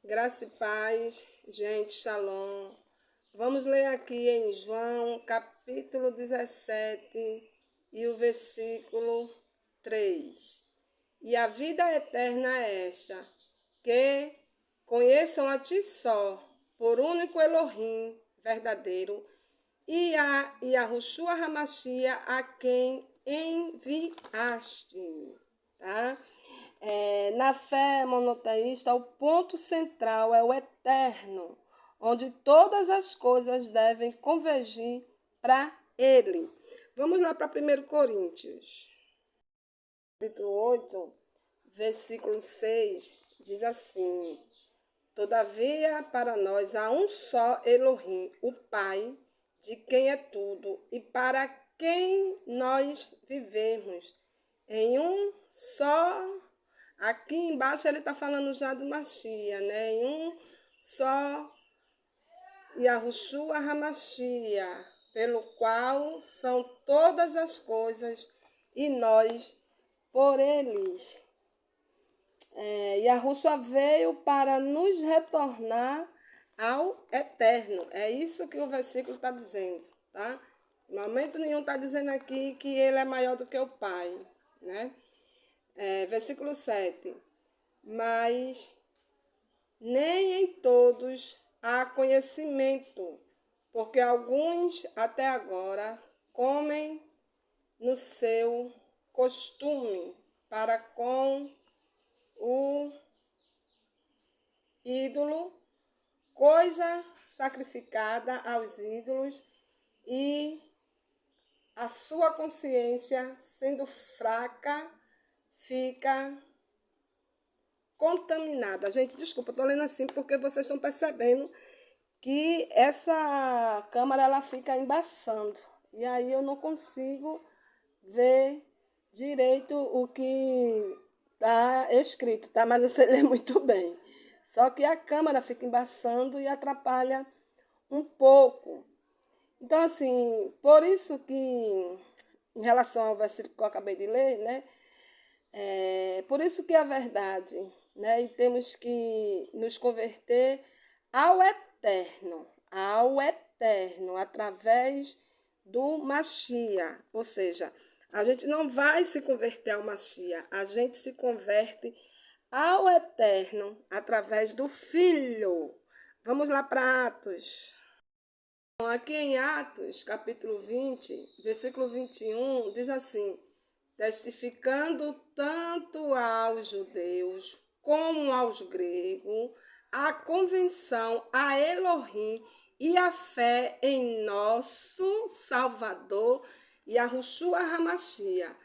Graça e paz, gente, shalom. Vamos ler aqui em João, capítulo 17 e o versículo 3. E a vida eterna é esta, que conheçam a ti só, por único Elohim verdadeiro, e a Yahushua Hamashia, a quem enviaste. Tá? Na fé monoteísta, o ponto central é o eterno, onde todas as coisas devem convergir para ele. Vamos lá para 1 Coríntios, capítulo 8, versículo 6, diz assim: Todavia, para nós há um só Elohim, o Pai, de quem é tudo, e para quem nós vivemos, em um só. Aqui embaixo ele está falando já do Machia, né? Em um só Yahushua Hamashia, pelo qual são todas as coisas e nós por eles. Yahushua veio para nos retornar ao eterno. É isso que o versículo está dizendo, tá? Em momento nenhum está dizendo aqui que ele é maior do que o Pai, né? Versículo 7. Mas nem em todos há conhecimento, porque alguns até agora comem no seu costume para com o ídolo, coisa sacrificada aos ídolos, e a sua consciência, sendo fraca, fica contaminada. Gente, desculpa, estou lendo assim porque vocês estão percebendo que essa câmera ela fica embaçando. E aí eu não consigo ver direito o que está escrito, tá? Mas eu sei ler muito bem. Só que a câmera fica embaçando e atrapalha um pouco. Então, assim, por isso que, em relação ao versículo que eu acabei de ler, né? Por isso que é a verdade, né? E temos que nos converter ao eterno, através do Machia. Ou seja, a gente não vai se converter ao Machia, a gente se converte ao eterno através do Filho. Vamos lá para Atos. Aqui em Atos, capítulo 20, versículo 21, diz assim: testificando tanto aos judeus como aos gregos a convenção a Elohim e a fé em nosso Salvador Yahushua Hamashia.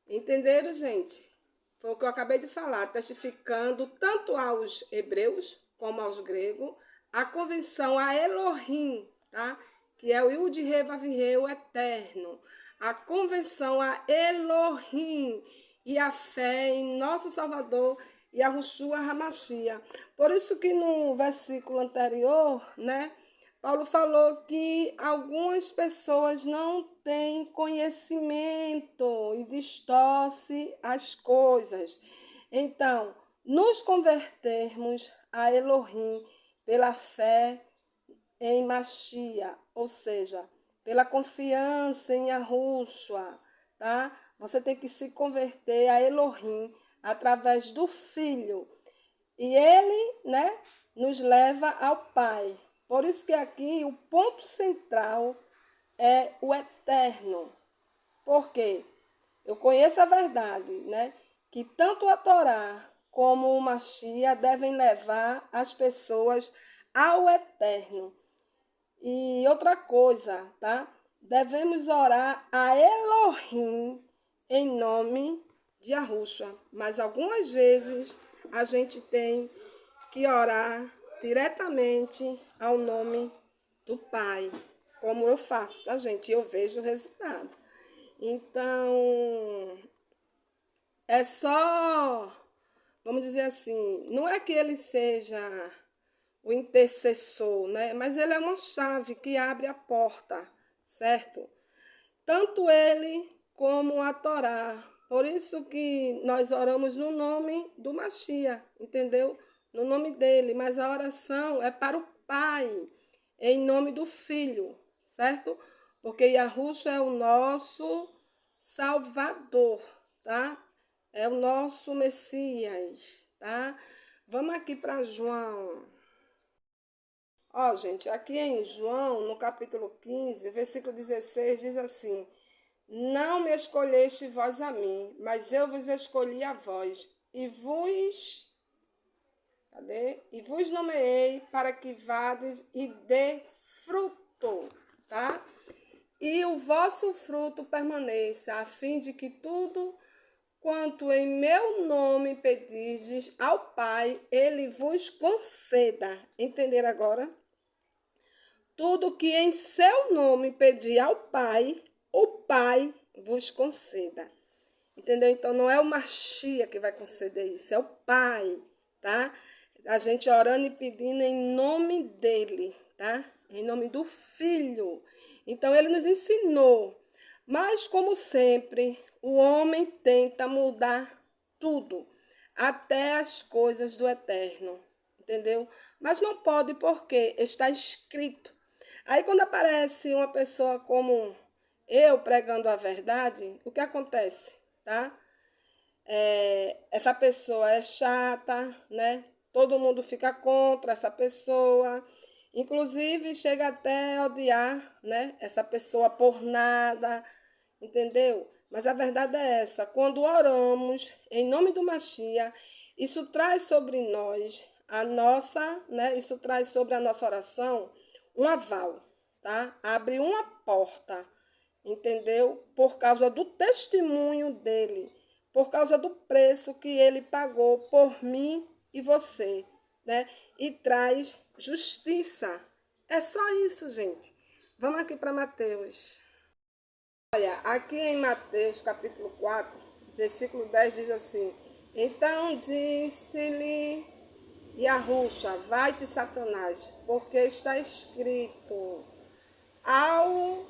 Entenderam, gente? Foi o que eu acabei de falar, testificando tanto aos hebreus como aos gregos a convenção a Elohim, tá? Que é o Yud-He-Vav-He, o eterno. A convenção a Elohim e a fé em nosso Salvador Yahushua Hamashia. Por isso que no versículo anterior, né, Paulo falou que algumas pessoas não têm conhecimento e distorce as coisas. Então, nos convertermos a Elohim pela fé em Machia, ou seja, pela confiança em Yahushua, tá? Você tem que se converter a Elohim através do Filho. E ele, né, nos leva ao Pai. Por isso que aqui o ponto central é o eterno. Por quê? Eu conheço a verdade, né? Que tanto a Torá como o Machia devem levar as pessoas ao eterno. E outra coisa, tá? Devemos orar a Elohim em nome de Yahushua. Mas algumas vezes a gente tem que orar diretamente ao nome do Pai, como eu faço, tá, gente? Eu vejo o resultado. Então, é só, vamos dizer assim, não é que ele seja o intercessor, né? Mas ele é uma chave que abre a porta, certo? Tanto ele como a Torá. Por isso que nós oramos no nome do Machia, entendeu? no nome dele, mas a oração é para o Pai, em nome do Filho, certo? Porque Yahushua é o nosso Salvador, tá? É o nosso Messias, tá? Vamos aqui para João. Ó, gente, aqui em João, no capítulo 15, versículo 16, diz assim: Não me escolheste vós a mim, mas eu vos escolhi a vós, e vos... Cadê? E vos nomeei para que vades e dê fruto, tá? E o vosso fruto permaneça, a fim de que tudo quanto em meu nome pedirdes ao Pai, ele vos conceda. Entenderam agora? Tudo que em seu nome pedir ao Pai, o Pai vos conceda. Entendeu? Então, não é o Machia que vai conceder isso, é o Pai, tá? A gente orando e pedindo em nome dele, tá? Em nome do Filho. Então, ele nos ensinou. Mas, como sempre, o homem tenta mudar tudo, até as coisas do eterno, entendeu? Mas não pode porque está escrito. Aí, quando aparece uma pessoa como eu pregando a verdade, o que acontece, tá? Essa pessoa é chata, né? Todo mundo fica contra essa pessoa. Inclusive, chega até a odiar, né? Essa pessoa por nada, entendeu? Mas a verdade é essa. Quando oramos em nome do Machia, isso traz sobre nós a nossa, né? Isso traz sobre a nossa oração um aval, tá? Abre uma porta, entendeu? Por causa do testemunho dele, por causa do preço que ele pagou por mim e você, né? E traz justiça. É só isso, gente. Vamos aqui para Mateus. Olha, aqui em Mateus, capítulo 4, versículo 10, diz assim: Então disse-lhe Yahushua, vai-te, Satanás, porque está escrito, ao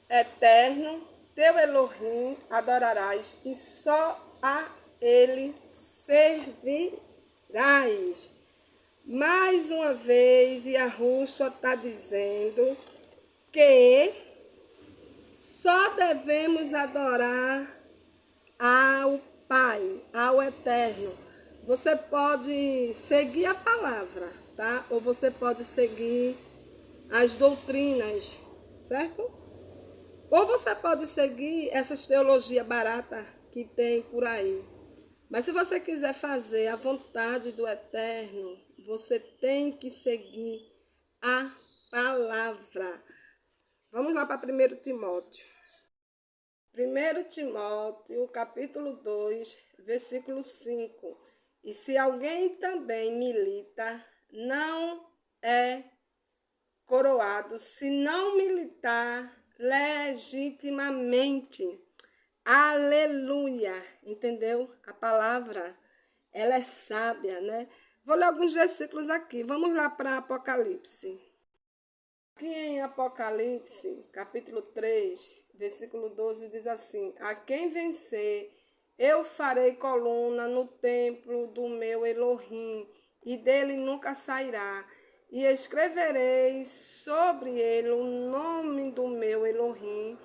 Eterno, teu Elohim, adorarás, e só a ele servirás. Mais uma vez, Yahushua está dizendo que só devemos adorar ao Pai, ao Eterno. Você pode seguir a palavra, tá? Ou você pode seguir as doutrinas, certo? Ou você pode seguir essas teologias baratas que tem por aí. Mas se você quiser fazer a vontade do Eterno, você tem que seguir a palavra. Vamos lá para 1 Timóteo. 1 Timóteo, capítulo 2, versículo 5. E se alguém também milita, não é coroado, se não militar legitimamente. Aleluia! Entendeu? A palavra, ela é sábia, né? Vou ler alguns versículos aqui. Vamos lá para Apocalipse. Aqui em Apocalipse, capítulo 3, versículo 12, diz assim: A quem vencer, eu farei coluna no templo do meu Elohim, e dele nunca sairá. E escreverei sobre ele o nome do meu Elohim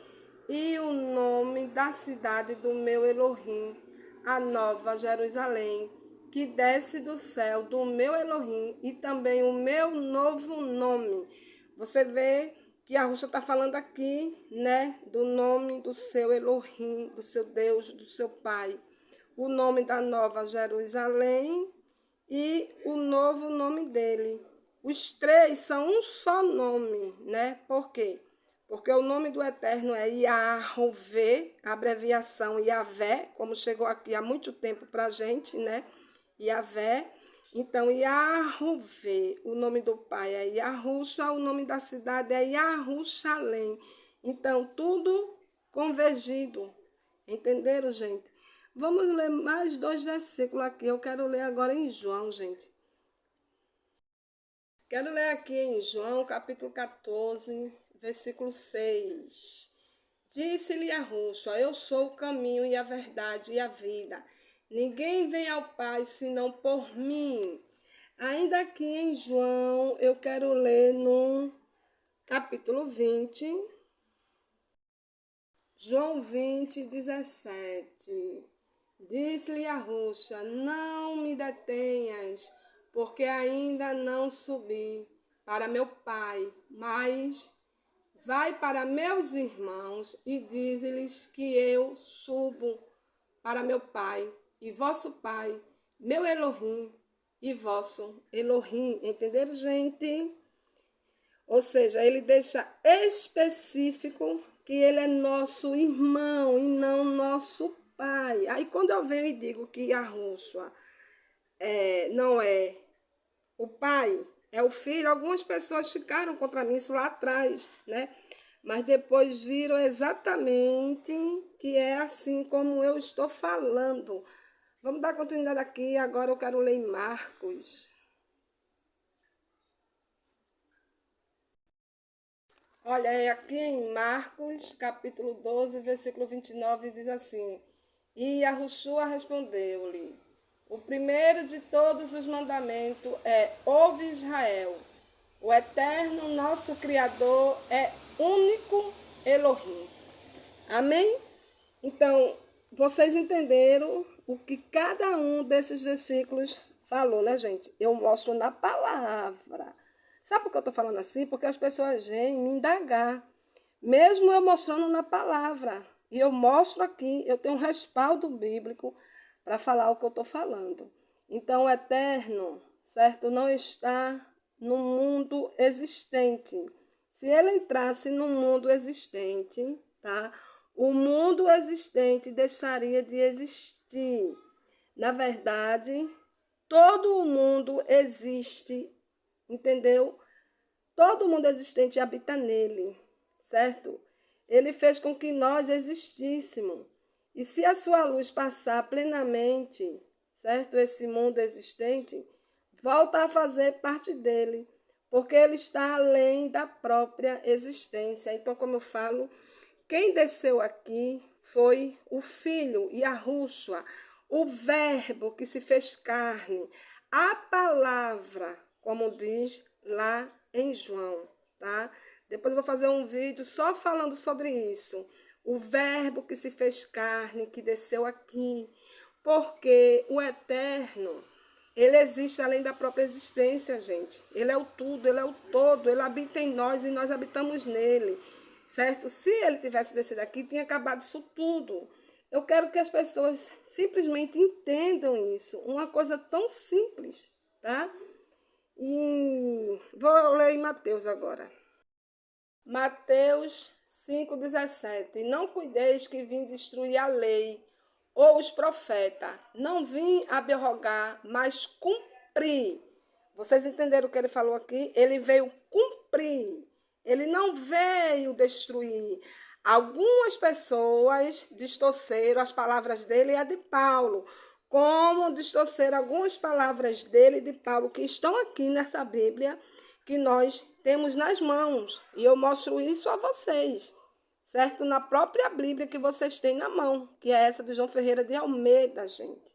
e o nome da cidade do meu Elohim, a nova Jerusalém, que desce do céu do meu Elohim, e também o meu novo nome. Você vê que a Rússia está falando aqui, né, do nome do seu Elohim, do seu Deus, do seu Pai. O nome da nova Jerusalém e o novo nome dele. Os três são um só nome, né? Por quê? Porque o nome do Eterno é Yahovê, a abreviação Yavé, como chegou aqui há muito tempo para a gente, né? Yavé. Então, Yahovê, o nome do pai é Yahushua, o nome da cidade é Yahushalém. Então, tudo convergido. Entenderam, gente? Vamos ler mais 2 versículos aqui. Eu quero ler agora em João, gente. Quero ler aqui em João, capítulo 14, versículo 6. Disse-lhe Yahushua, eu sou o caminho e a verdade e a vida. Ninguém vem ao Pai senão por mim. Ainda aqui em João, eu quero ler no capítulo 20. João 20, 17. Disse-lhe a rocha: não me detenhas, porque ainda não subi para meu Pai, mas vai para meus irmãos e dize-lhes que eu subo para meu Pai e vosso Pai, meu Elohim e vosso Elohim. Entenderam, gente? Ou seja, ele deixa específico que ele é nosso irmão e não nosso pai. Aí quando eu venho e digo que Yahushua não é o pai, é o filho, algumas pessoas ficaram contra mim isso lá atrás, né? Mas depois viram exatamente que é assim como eu estou falando. Vamos dar continuidade aqui. Agora eu quero ler em Marcos. Olha, é aqui em Marcos, capítulo 12, versículo 29, diz assim: E Yahushua respondeu-lhe: o primeiro de todos os mandamentos é: ouve Israel, o eterno nosso Criador é único Elohim. Amém? Então, vocês entenderam o que cada um desses versículos falou, né, gente? Eu mostro na palavra. Sabe por que eu estou falando assim? Porque as pessoas vêm me indagar, mesmo eu mostrando na palavra. E eu mostro aqui, eu tenho um respaldo bíblico para falar o que eu estou falando. Então, o eterno, certo, não está no mundo existente. Se ele entrasse no mundo existente, tá? O mundo existente deixaria de existir. Na verdade, todo o mundo existe, entendeu? Todo mundo existente habita nele, certo? Ele fez com que nós existíssemos. E se a sua luz passar plenamente, certo? Esse mundo existente, volta a fazer parte dele, porque ele está além da própria existência. Então, como eu falo, quem desceu aqui foi o Filho, Yahushua, o Verbo que se fez carne, a palavra, como diz lá em João, tá? Depois eu vou fazer um vídeo só falando sobre isso. O Verbo que se fez carne, que desceu aqui, porque o Eterno, ele existe além da própria existência, gente. Ele é o tudo, ele é o todo, ele habita em nós e nós habitamos nele, certo? Se ele tivesse descido aqui, tinha acabado isso tudo. Eu quero que as pessoas simplesmente entendam isso, uma coisa tão simples, tá? E vou ler em Mateus agora. Mateus 5,17. Não cuideis que vim destruir a lei ou os profetas. Não vim abrogar, mas cumprir. Vocês entenderam o que ele falou aqui? Ele veio cumprir. Ele não veio destruir. Algumas pessoas distorceram as palavras dele e a de Paulo, como distorceram algumas palavras dele e de Paulo, que estão aqui nessa Bíblia, que nós temos nas mãos. E eu mostro isso a vocês, certo? Na própria Bíblia que vocês têm na mão, que é essa do João Ferreira de Almeida, gente.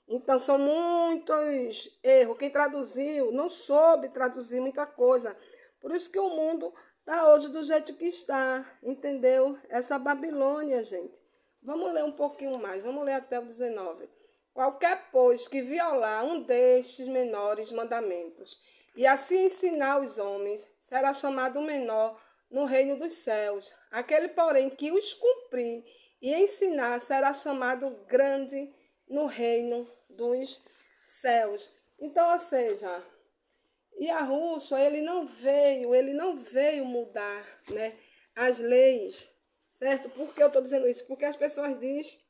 Então, são muitos erros. Quem traduziu não soube traduzir muita coisa. Por isso que o mundo está hoje do jeito que está, entendeu? Essa Babilônia, gente. Vamos ler um pouquinho mais, vamos ler até o 19. Qualquer, pois, que violar um destes menores mandamentos e assim ensinar os homens, será chamado menor no reino dos céus. Aquele, porém, que os cumprir e ensinar, será chamado grande no reino dos céus. Então, ou seja, Yahushua, ele não veio mudar, né, as leis, certo? Por que eu estou dizendo isso? Porque as pessoas dizem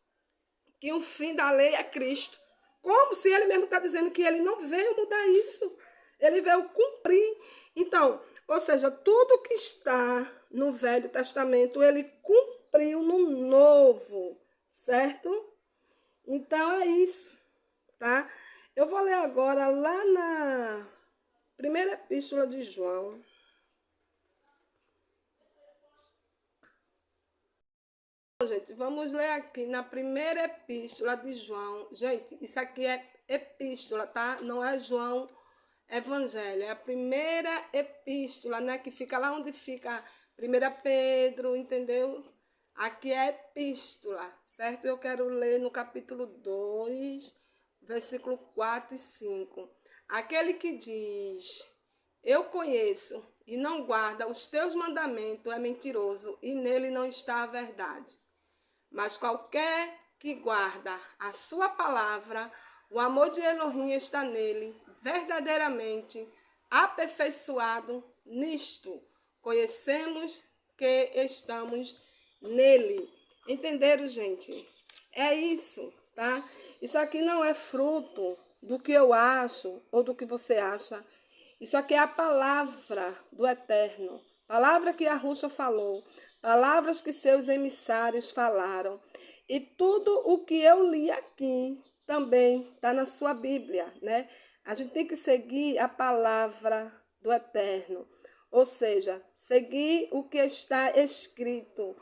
que o fim da lei é Cristo. Como se ele mesmo está dizendo que ele não veio mudar isso. Ele veio cumprir. Então, ou seja, tudo que está no Velho Testamento, ele cumpriu no Novo, certo? Então, é isso, tá? Eu vou ler agora lá na primeira epístola de João. Gente, vamos ler aqui na primeira epístola de João. Gente, isso aqui é epístola, tá? Não é João Evangelho. É a primeira epístola, né? Que fica lá onde fica 1 Pedro, entendeu? Aqui é epístola, certo? Eu quero ler no capítulo 2, versículo 4 e 5. Aquele que diz, eu conheço e não guarda os teus mandamentos é mentiroso e nele não está a verdade. Mas qualquer que guarda a sua palavra, o amor de Elohim está nele, verdadeiramente aperfeiçoado nisto. Conhecemos que estamos nele. Entenderam, gente? É isso, tá? Isso aqui não é fruto do que eu acho ou do que você acha. Isso aqui é a palavra do Eterno. Palavra que a Ruxa falou, palavras que seus emissários falaram. E tudo o que eu li aqui também está na sua Bíblia, né? A gente tem que seguir a palavra do Eterno, ou seja, seguir o que está escrito.